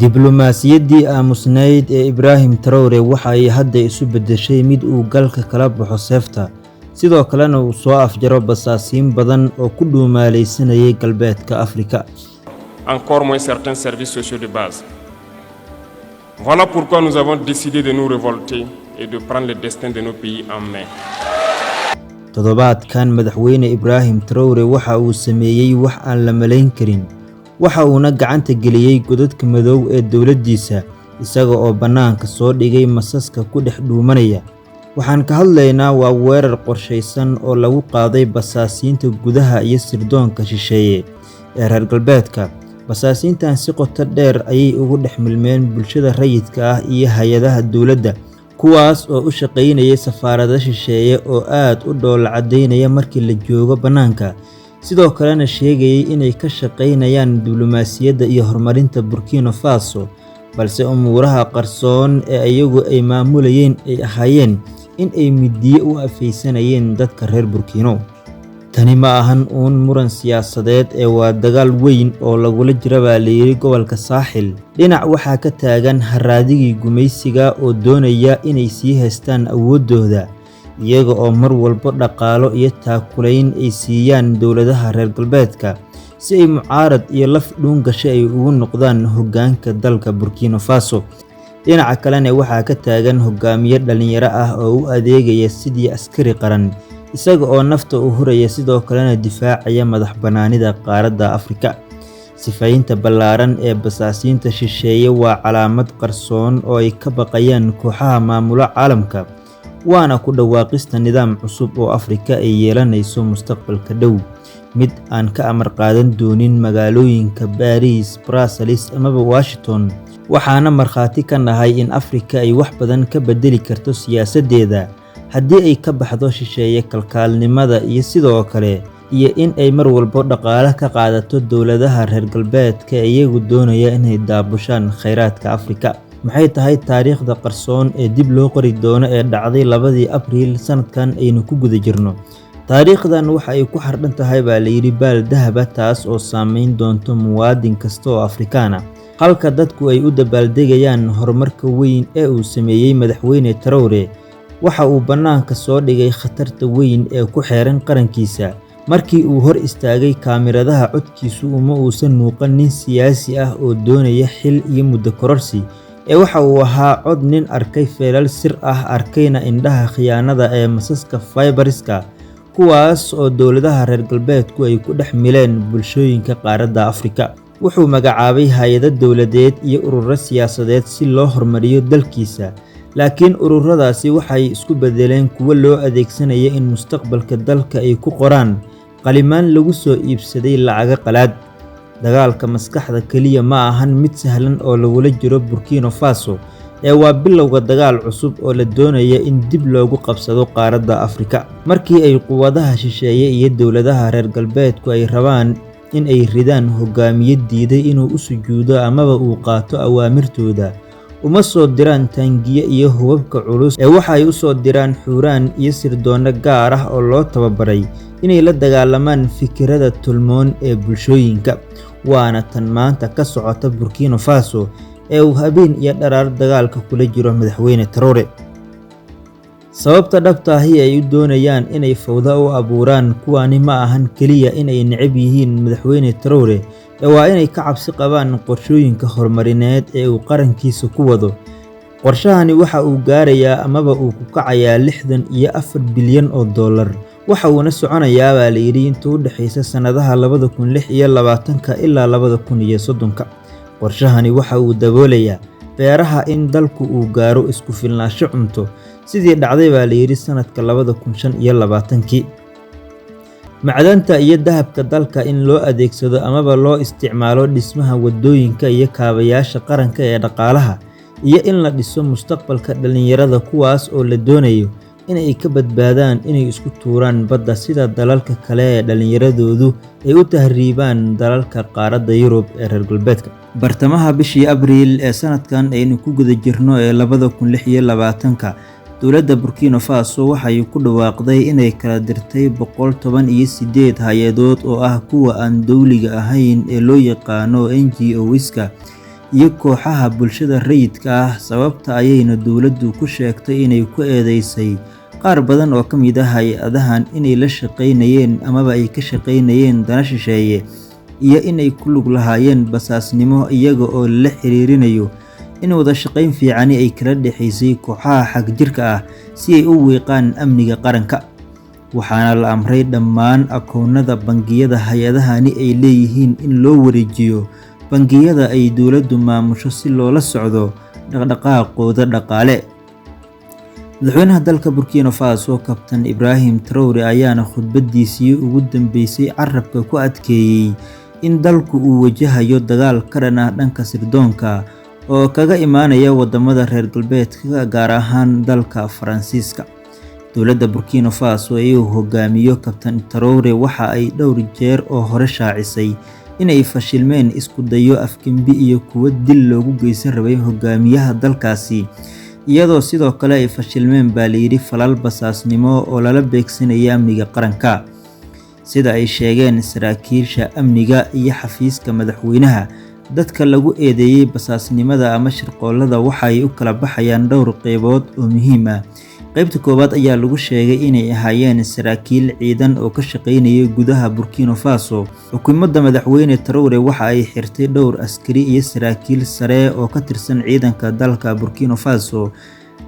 diblomaasiyaddii aamusnayd ee Ibrahim Traore waxa ay hadda isu beddeshay mid uu galka kala baxo seefta, sidoo kalena uu soo afjaro basaasiin badan oo ku dhuumaalaysanayay galbeedka Afrika. Encore moins certains services sociaux de base. Voilà pourquoi nous avons décidé de nous révolter et de prendre le destin de nos pays en main. Toddobaadkan madaxweyne Ibrahim Traore waxa uu sameeyay wax aan la malayn karin. waxa uuna gacanta geliyay godadka madow ee dawladdiisa isaga oo banaanka soo dhigay masaska ku dhex dhuumanaya. Waxaan ka hadlaynaa waa weerar qorshaysan oo lagu qaaday basaasiinta gudaha iyo sirdoonka shisheeye ee reer galbeedka. Basaasiintan si qoto dheer ayay ugu dhex milmeen bulshada rayidka ah iyo hay'adaha dawladda, kuwaas oo u shaqaynaya safaarada shisheeye oo aad u dhool cadeynaya markii la joogo banaanka, sidoo kalena sheegayay inay ka shaqaynayaan diblomaasiyadda iyo horumarinta Burkina Faso, balse umuuraha qarsoon ee iyagu ay maamulayeen ay ahaayeen in ay midiyo u afaysanayeen dadka reer Burkino. Tani ma ahan uun muran siyaasadeed ee waa dagaal weyn oo lagula jira baa la yiri gobolka Saaxil. Dhinac waxaa ka taagan haraadigii gumaysiga oo doonaya inay sii haystaan awooddooda, iyaga oo mar walba dhaqaalo iyo taakulayn ay siiyaan dawladaha reer galbeedka si ay mucaarad iyo laf dhuun gasho ay ugu noqdaan hoggaanka dalka Burkina Faso. Dhinaca kalena waxaa ka taagan hogaamiye dhalinyaro ah oo u adeegaya sidii askari qaran, isaga oo nafta u huraya sidoo kalena difaacaya madax banaanida qaaradda Afrika. Sifaynta ballaaran ee basaasiinta shisheeye waa calaamad qarsoon oo ay ka baqayaan kooxaha maamula caalamka, waana ku dhawaaqista nidaam cusub oo Afrika ay yeelanayso mustaqbalka dhow, mid aan ka amar qaadan doonin magaalooyinka Paris, Brussels ama Washington. Waxaana markhaati ka nahay in Afrika ay wax badan ka bedeli karto siyaasaddeeda haddii ay ka baxdo shisheeye kalkaalnimada iyo sidoo kale in ay mar walba dhaqaale ka qaadato dawladaha reer galbeedka ee iyagu doonaya inay daabushaan kheyraadka Afrika. Maxay tahay taariikhda qarsoon ee dib loo qori doono ee dhacday 2 Abriil sanadkan aynu ku guda jirno? Taariikhdan waxa ay ku xardhan tahay baa la yiri baal dahab ah, taas oo saameyn doonto muwaadin kasta oo Afrikaan ah, halka dadku ay u dabaaldegayaan horumarka weyn ee uu sameeyay madaxweyne Traore. Waxa uu banaanka soo dhigay khatarta weyn ee ku xeeran qarankiisa markii uu hor istaagay kaamiradaha codkiisu uma uusan muuqan nin siyaasi ah oo doonaya xil iyo muddo kororsi, ee waxa uu ahaa cod nin arkay feelal sir ah, arkayna indhaha khiyaanada ee masaska fiberska, kuwaas oo dawladaha reer galbeedku ay ku dhex mileen bulshooyinka qaaradda Afrika. Wuxuu magacaabay hay'ado dawladeed iyo ururo siyaasadeed si loo horumariyo dalkiisa, laakiin ururadaasi waxay isku bedeleen kuwo loo adeegsanaya in mustaqbalka dalka ay ku qoraan qalimaan lagu soo iibsaday lacaga qalaad. Dagaalka maskaxda kaliya ma ahan mid sahlan oo lagula jiro Burkina Faso, ee waa bilowga dagaal cusub oo la doonaya in dib loogu qabsado qaaradda Afrika. Markii ay quwadaha shisheeye iyo dawladaha reer galbeedku ay rabaan in ay ridaan hogaamiye diiday inuu u sujuudo amaba uu qaato awaamirtooda, uma soo diraan taangiye iyo hubabka culus ee waxa ay u soo diraan xuraan iyo sirdoonno gaar ah oo loo tababaray inay la dagaalamaan fikirada tulmoon ee bulshooyinka. Waana tan maanta ka socota Burkina Faso ee uu habeen iyo dharaar dagaalka kula jiro madaxweyne Traore. Sababta dhabta ah ay u doonayaan inay fawda u abuuraan kuwaani ma ahan kaliya inay neceb yihiin madaxweyne Traore, ee waa inay ka cabsi qabaan qorshooyinka horumarineed ee uu qarankiisa ku wado. Qorshahani waxa uu gaarayaa amaba uu ku kacayaa 64 bilyan oo dollar, waxa uuna soconayaa baa la yiri inta u dhaxaysa sanadaha 2026 ilaa 2030. Qorshahani waxa uu daboolayaa beeraha in dalku uu gaaro isku filnaansho cunto sidii dhacday baa la yiri sanadka 2025. Macdanta iyo dahabka dalka in loo adeegsado amaba loo isticmaalo dhismaha wadooyinka iyo kaabayaasha qaranka ee dhaqaalaha, iyo in la dhiso mustaqbalka dhalinyarada kuwaas oo la doonayo inay ka badbaadaan inay isku tuuraan badda sida dalalka kale ee dhalinyaradoodu ay u tahriibaan dalalka qaaradda Yurub ee reer galbeedka. Bartamaha bishii Abriil ee sanadkan aynu ku guda jirno ee 2026, dawladda Burkina Faso waxay ku dhawaaqday inay kala dirtay 118 hay'adood oo ah kuwa aan dawliga ahayn ee loo yaqaano NGOs-ka, iyo kooxaha bulshada rayidka ah. Sababta ayayna dowladdu ku sheegtay inay ku eedeysay qaar badan oo ka mid ah hay-adahan inay la shaqaynayeen amaba ay ka shaqaynayeen dana shisheeye iyo inay ku lug lahaayeen basaasnimo, iyaga oo la xiriirinayo in wada shaqayn fiicani ay kala dhaxaysay kooxaha xagjirka ah si ay u wiiqaan amniga qaranka. Waxaana la amray dhammaan akoonnada bangiyada hay-adahani ay leeyihiin in loo wareejiyo bangiyada ay dowladdu maamusho si loola socdo dhaqdhaqaaqooda dhaqaale. Madaxweynaha dalka Burkina Faso Kabtan Ibrahim Traore ayaana khudbadiisii ugu dambeysay carabka ku adkeeyay in dalku uu wajahayo dagaal ka dhan ah dhanka sirdoonka oo kaga imaanaya wadamada reer galbeedka, gaar ahaan dalka Faransiiska. Dowladda Burkina Faso ee uu hogaamiyo Kabtan Traore waxa ay dhowr jeer oo hore shaacisay inay fashilmeen isku dayo afgembi iyo kuwa dil loogu geysan rabay hogaamiyaha dalkaasi, iyadoo sidoo kale ay fashilmeen baa layidhi falal basaasnimo oo lala beegsanaya amniga qaranka. Sida ay sheegeen saraakiisha amniga iyo xafiiska madaxweynaha, dadka lagu eedeeyay basaasnimada ama shirqoolada waxa ay u kala baxayaan dhowr qaybood oo muhiim ah. Qaybta koowaad ayaa lagu sheegay inay ahaayeen saraakiil ciidan oo ka shaqaynayay gudaha Burkina Faso. Xukuumadda madaxweyne Traore waxa ay xirtay dhowr askari iyo saraakiil sare oo ka tirsan ciidanka dalka Burkina Faso.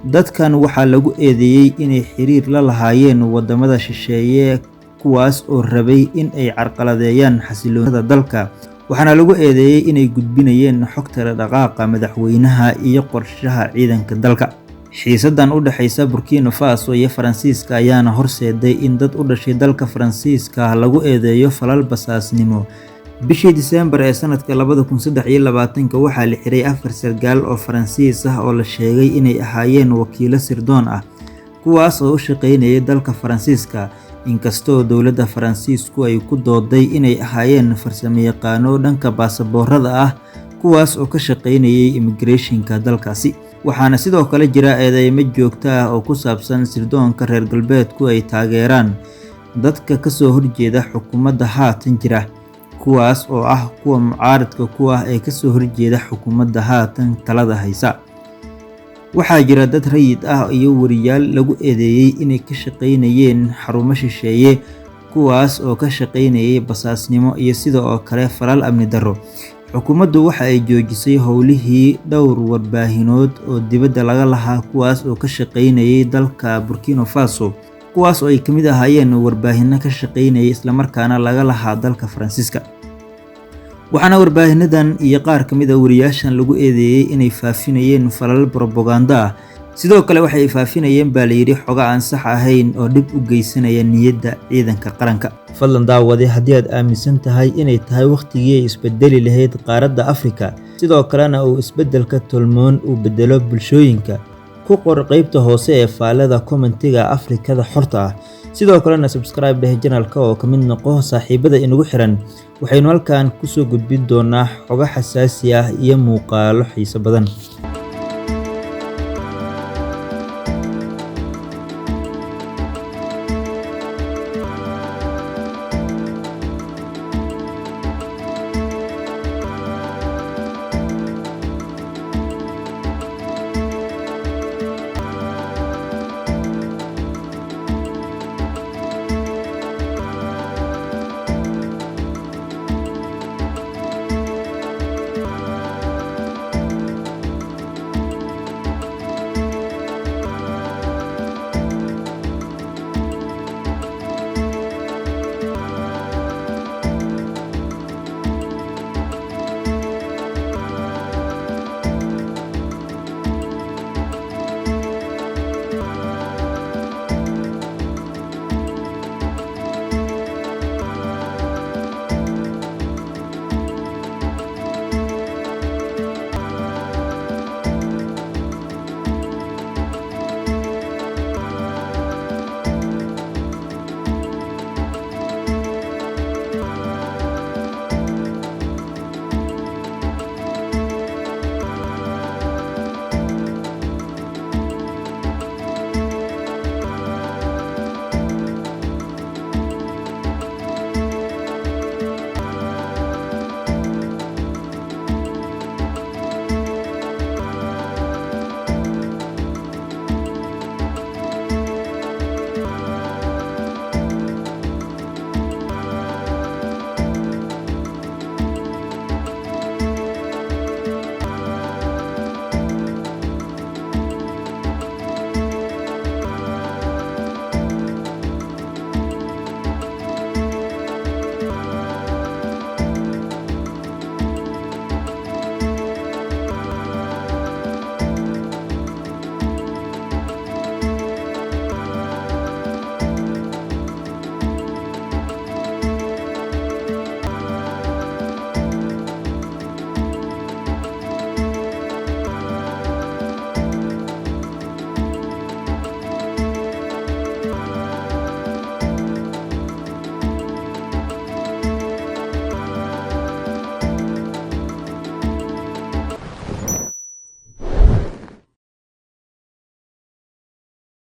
Dadkan waxaa lagu eedeeyay inay xiriir la lahaayeen wadamada shisheeye, kuwaas oo rabay in ay carqaladeeyaan xasiloonida dalka. Waxaana lagu eedeeyay inay gudbinayeen xogta dhaqaaqa madaxweynaha iyo qorshaha ciidanka dalka. Xiisadan u dhaxaysa Burkina Faso iyo Faransiiska ayaana horseeday in dad u dhashay dalka Faransiiska lagu eedeeyo falal basaasnimo. Bishii Diseembar ee sanadka 2023 waxaa la xiray 4 sargaal oo Faransiis ah oo la sheegay inay ahaayeen wakiilo sirdoon ah, kuwaas oo u shaqaynayay dalka Faransiiska, inkastoo dowladda Faransiisku ay ku dooday inay ahaayeen farsamayaqaano dhanka baasaboorada ah, kuwaas oo ka shaqaynayay immigration-ka dalkaasi. Waxaana sidoo kale jira eedeymo joogto ah oo ku saabsan sirdoonka reer galbeedku ay taageeraan dadka ka soo horjeeda xukuumadda haatan jira, kuwaas oo ah kuwa mucaaradka ku ah ee ka soo horjeeda xukuumadda haatan talada haysa. Waxaa jira dad rayid ah iyo wariyaal lagu eedeeyay inay ka shaqaynayeen xarumo shisheeye, kuwaas oo ka shaqaynayay basaasnimo iyo sidoo kale falal amni darro. Xukuumaddu waxa ay joojisay howlihii dhowr warbaahinood oo dibadda laga lahaa, kuwaas oo ka shaqaynayay dalka Burkina Faso, kuwaas oo ay ka mid ahaayeen warbaahino ka shaqaynayay islamarkaana laga lahaa dalka Faransiiska. Waxaana warbaahinadan iyo qaar ka mid ah wariyaashan lagu eedeeyay inay faafinayeen falal propaganda ah. Sidoo kale waxay faafinayeen baa layidhi xogo aan sax ahayn oo dhib u geysanaya niyadda ciidanka qaranka. Fadlan daawade, haddii aad aaminsan tahay inay tahay waqtigii ay isbedeli lahayd qaaradda Afrika, sidoo kalena uu isbedelka tolmoon uu bedelo bulshooyinka, ku qor qaybta hoose ee faalada commentiga Afrikada xorta ah. Sidoo kalena subscribe dheh channelka oo ka mid noqo saaxiibada inagu xiran. Waxaynu halkan ku soo gudbin doonaa xogo xasaasi ah iyo muuqaalo xiiso badan.